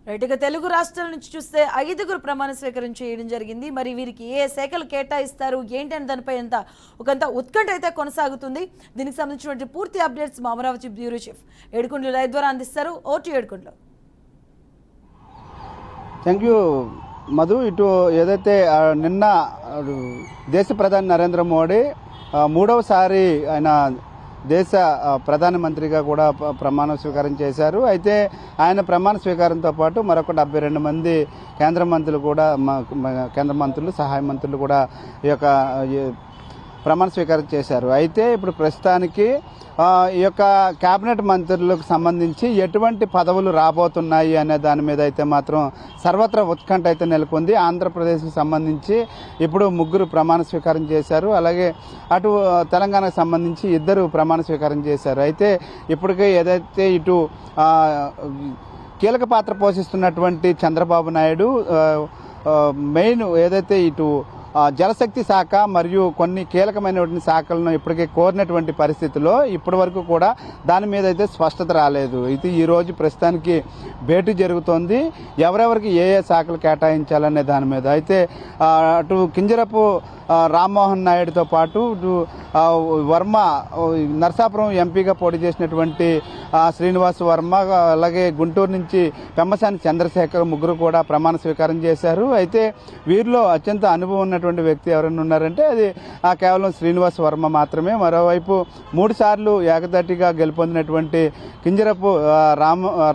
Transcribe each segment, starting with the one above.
Right. ఇక తెలుగు రాష్ట్రాల నుంచి చూస్తే 5గురు ప్రమాణ స్వీకారం చేయడం జరిగింది. మరి వీరికి ఏ శాఖలు కేటాయిస్తారు ఏంటి అని దానిపై ఒకంత ఉత్కంఠ అయితే కొనసాగుతుంది. దీనికి సంబంధించినటువంటి పూర్తి అప్డేట్స్ మా Amaravati bureau chief Yedukondalu live ద్వారా అందిస్తారు. ఓటు ఏడుకొండలు. Thank you Madhu. ఇటు ఏదైతే నిన్న దేశ ప్రధాని నరేంద్ర మోడీ మూడవసారి ఆయన దేశ ప్రధానమంత్రిగా కూడా ప్రమాణ స్వీకారం చేశారు. అయితే ఆయన ప్రమాణ స్వీకారంతో పాటు మరొక 72 మంది కేంద్ర మంత్రులు కూడా కేంద్ర మంత్రులు సహాయ మంత్రులు కూడా ఈ యొక్క ప్రమాణ స్వీకారం చేశారు. అయితే ఇప్పుడు ప్రస్తుతానికి ఈ యొక్క కేబినెట్ మంత్రులకు సంబంధించి ఎటువంటి పదవులు రాబోతున్నాయి అనే దాని మీద అయితే మాత్రం సర్వత్రా ఉత్కంఠ అయితే నెలకొంది. ఆంధ్రప్రదేశ్కి సంబంధించి ఇప్పుడు 3 ప్రమాణ స్వీకారం చేశారు. అలాగే అటు తెలంగాణకు సంబంధించి 2 ప్రమాణ స్వీకారం చేశారు. అయితే ఇప్పటికే ఏదైతే ఇటు కీలక పాత్ర పోషిస్తున్నటువంటి చంద్రబాబు నాయుడు మెయిన్ ఏదైతే ఇటు జలశక్తి శాఖ మరియు కొన్ని కీలకమైనటువంటి శాఖలను ఇప్పటికే కోరినటువంటి పరిస్థితిలో ఇప్పటి వరకు కూడా దాని మీద అయితే స్పష్టత రాలేదు. ఇది ఈ రోజు ప్రస్తుతానికి భేటీ జరుగుతోంది. ఎవరెవరికి ఏ శాఖలు కేటాయించాలనే దాని మీద. అయితే అటు కింజరపు రామ్మోహన్ నాయుడుతో పాటు వర్మ నర్సాపురం ఎంపీగా పోటీ చేసినటువంటి శ్రీనివాస్ వర్మ, అలాగే గుంటూరు నుంచి పెమ్మసాని చంద్రశేఖర్ 3 కూడా ప్రమాణ స్వీకారం చేశారు. అయితే వీరిలో అత్యంత అనుభవం ఉన్నటువంటి వ్యక్తి ఎవరైనా ఉన్నారంటే అది కేవలం శ్రీనివాస్ వర్మ మాత్రమే. మరోవైపు 3 సార్లు ఏకదాటిగా గెలుపొందినటువంటి కింజరపు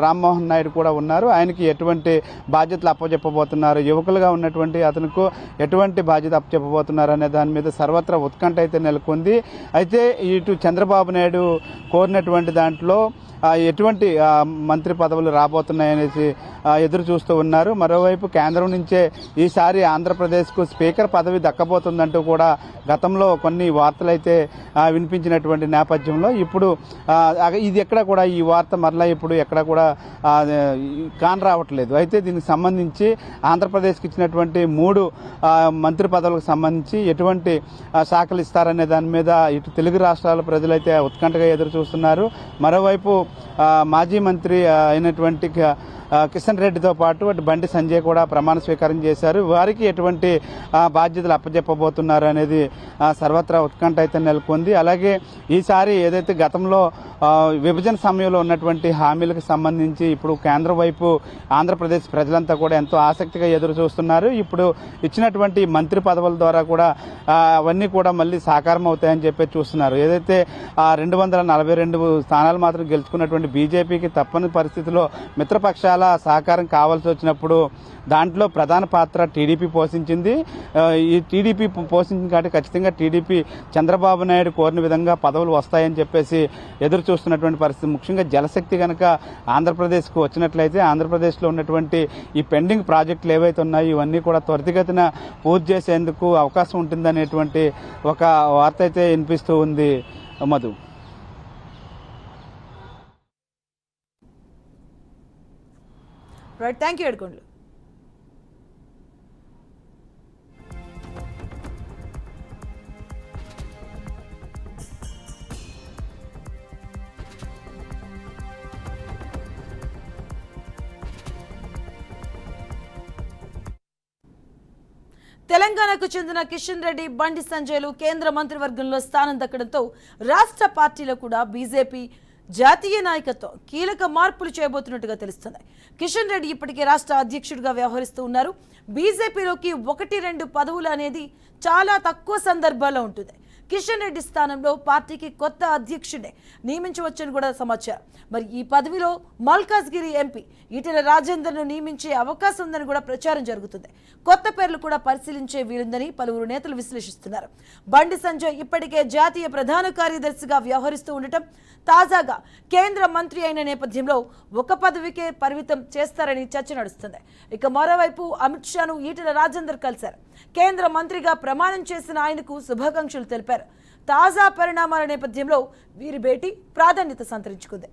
రామ్మోహన్ నాయుడు కూడా ఉన్నారు. ఆయనకి ఎటువంటి బాధ్యతలు అప్పచెప్పబోతున్నారు, యువకులుగా ఉన్నటువంటి అతనికి ఎటువంటి బాధ్యత అప్పచెప్పబోతున్నారు అనే దాని మీద సర్వత్రా ఉత్కంఠ అయితే నెలకొంది. అయితే ఇటు చంద్రబాబు నాయుడు కోరినటువంటి దాంట్లో ఎటువంటి మంత్రి పదవులు రాబోతున్నాయనేసి ఎదురు చూస్తూ ఉన్నారు. మరోవైపు కేంద్రం నుంచే ఈసారి ఆంధ్రప్రదేశ్కు స్పీకర్ పదవి దక్కబోతుందంటూ కూడా గతంలో కొన్ని వార్తలు అయితే వినిపించినటువంటి నేపథ్యంలో ఇప్పుడు ఇది ఎక్కడ కూడా ఈ వార్త మరలా ఇప్పుడు ఎక్కడ కూడా కానరావట్లేదు. అయితే దీనికి సంబంధించి ఆంధ్రప్రదేశ్కి ఇచ్చినటువంటి 3 మంత్రి పదవులకు సంబంధించి ఎటువంటి శాఖలు ఇస్తారనే దాని మీద ఇటు తెలుగు రాష్ట్రాల ప్రజలైతే ఉత్కంఠగా ఎదురు చూస్తున్నారు. మరోవైపు మాజీ మంత్రి అయినటువంటి కిషన్ రెడ్డితో పాటు అటు బండి సంజయ్ కూడా ప్రమాణ స్వీకారం చేశారు. వారికి ఎటువంటి బాధ్యతలు అప్పచెప్పబోతున్నారు అనేది సర్వత్రా ఉత్కంఠ అయితే నెలకొంది. అలాగే ఈసారి ఏదైతే గతంలో విభజన సమయంలో ఉన్నటువంటి హామీలకు సంబంధించి ఇప్పుడు కేంద్రం వైపు ఆంధ్రప్రదేశ్ ప్రజలంతా కూడా ఎంతో ఆసక్తిగా ఎదురు చూస్తున్నారు. ఇప్పుడు ఇచ్చినటువంటి మంత్రి పదవుల ద్వారా కూడా అవన్నీ కూడా మళ్ళీ సాకారం అవుతాయని చెప్పి చూస్తున్నారు. ఏదైతే 242 స్థానాలు మాత్రం గెలుచుకున్నటువంటి బీజేపీకి తప్పని పరిస్థితిలో మిత్రపక్షాల సహకారం కావాల్సి వచ్చినప్పుడు దాంట్లో ప్రధాన పాత్ర టీడీపీ పోషించింది. ఈ టీడీపీ పోషించింది కాబట్టి ఖచ్చితంగా టీడీపీ చంద్రబాబు నాయుడు కోరిన విధంగా పదవులు వస్తాయని చెప్పేసి ఎదురు చూస్తున్నటువంటి పరిస్థితి. ముఖ్యంగా జలశక్తి కనుక ఆంధ్రప్రదేశ్కు వచ్చినట్లయితే ఆంధ్రప్రదేశ్లో ఉన్నటువంటి ఈ పెండింగ్ ప్రాజెక్టులు ఏవైతే ఉన్నాయో ఇవన్నీ కూడా త్వరితగతిన పూర్తి చేసేందుకు అవకాశం ఉంటుందనేటువంటి ఒక వార్త అయితే వినిపిస్తూ ఉంది మధు. రైట్, థ్యాంక్ యూ ఏడుకొండలు. తెలంగాణకు చెందిన కిషన్ రెడ్డి, బండి సంజయ్లు కేంద్ర మంత్రివర్గంలో స్థానం దక్కడంతో రాష్ట్ర పార్టీలో కూడా బీజేపీ జాతీయ నాయకత్వం కీలక మార్పులు చేయబోతున్నట్టుగా తెలుస్తుంది. కిషన్ రెడ్డి ఇప్పటికే రాష్ట్ర అధ్యక్షుడిగా వ్యవహరిస్తూ ఉన్నారు. బీజేపీలోకి 1-2 పదవులు అనేది చాలా తక్కువ సందర్భాల్లో ఉంటుంది. కిషన్ రెడ్డి స్థానంలో పార్టీకి కొత్త అధ్యక్షుడిని నియమించవచ్చని కూడా సమాచారం. మరి ఈ పదవిలో మల్కాజ్గిరి ఎంపీ ఈటెల రాజేందర్ను నియమించే అవకాశం ఉందని కూడా ప్రచారం జరుగుతుంది. కొత్త పేర్లు కూడా పరిశీలించే వీలుందని పలువురు నేతలు విశ్లేషిస్తున్నారు. బండి సంజయ్ ఇప్పటికే జాతీయ ప్రధాన కార్యదర్శిగా వ్యవహరిస్తూ ఉండటం, తాజాగా కేంద్ర మంత్రి అయిన నేపథ్యంలో ఒక పదవికే పరిమితం చేస్తారని చర్చ నడుస్తుంది. ఇక మరోవైపు అమిత్ షాను ఈటెల రాజేందర్ కలిశారు. కేంద్ర మంత్రిగా ప్రమాణం చేసిన ఆయనకు శుభాకాంక్షలు తెలిపారు. తాజా పరిణామాల నేపథ్యంలో వీరి భేటీ ప్రాధాన్యత సంతరించుకుంది.